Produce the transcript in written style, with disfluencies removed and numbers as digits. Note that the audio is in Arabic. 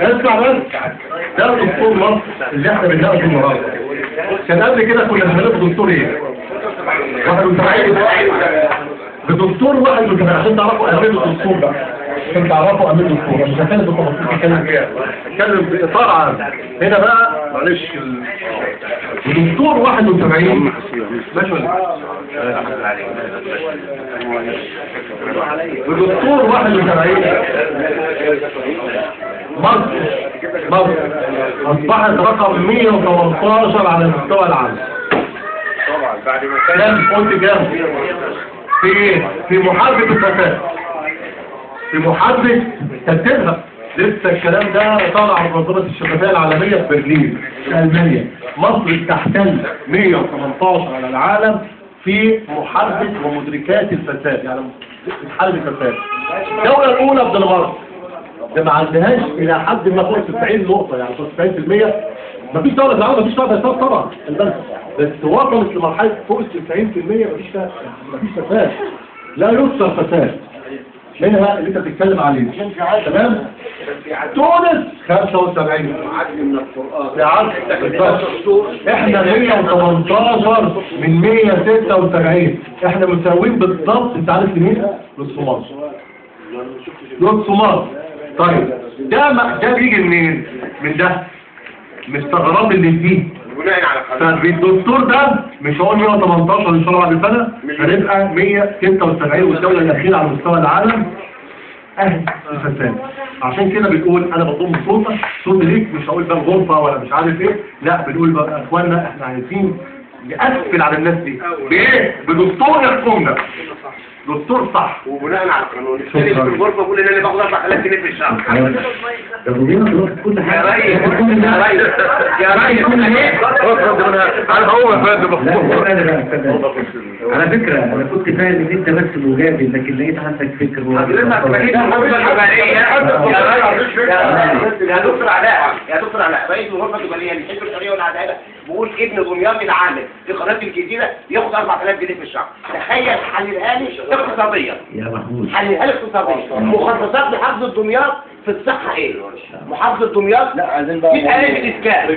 اسمع بس. ده دكتور مصر اللي احنا بنلاقيه النهارده. كان قبل كده كنا بنلاقي دكتور ايه؟ 71. بدكتور 71 عشان تعرفوا اهميه الدكتور ده. عشان تعرفوا اهميه الدكتور مش هتكلم بالتفاصيل اتكلم فيها. اتكلم باطار عام. هنا بقى معلش الدكتور 71 ماشي ولا الدكتور 71 مصر اصبحت رقم 118 على مستوى العالم. طبعا بعد ما كام قلت كام؟ في محاربة الفساد، في محاربة ترتيبها. لسه الكلام ده طالع من منظمة الشفافية العالمية في برلين في ألمانيا. مصر تحتل 118 على العالم في محاربة ومدركات الفساد، يعني بتحارب الفساد. الدولة الأولى الدنمارك، ده ما عندهاش إلى حد ما فوق 90 نقطة، يعني فوق 90%. مفيش دولة في العالم مفيش فيها فساد طبعا، بس وصلت لمرحلة فوق 90% مفيش فساد، لا يكثر فساد. منها اللي انت بتتكلم عليه تمام. تونس 75 من القرآن احنا 118 من 176. احنا مساويين بالضبط. انت عارف مين؟ للصومال. للصومال. طيب ده بيجي منين؟ من ده مستغرب اللي فيه بناء على فالدكتور ده مش هقول 118 ان شاء الله بعد سنه هنبقى 176 والدوله الاخيره على مستوى العالم اهل الفساد. عشان كده بنقول انا بضم صوت ليك، مش هقول بقى غرفه ولا مش عارف ايه، لا بنقول بقى يا اخوانا احنا عايزين نقفل على الناس دي بايه؟ بدكتور يحكمنا، دكتور صح وبناء على القانون. في الغرفه بقول ان انا باخد 4000 جنيه في الشهر. كل حاجه يا ريس يا ريس انا هو فاهم. على فكرة أنا كنت فاهم إن أنت بس مجادل، لكن لقيت عندك فكر يا دكتور علاء رئيس الغرفة الجبلية للحزب الحرية والعدالة بيقول ابن دمياط العامل في قناة الجزيرة ياخد 4000 جنيه في الشهر. تخيل حللها لي اقتصاديا. يا محمود حللها لي اقتصاديا. مخصصات محافظة دمياط في الصحة ايه؟ محافظة دمياط 100,000 الإسكان.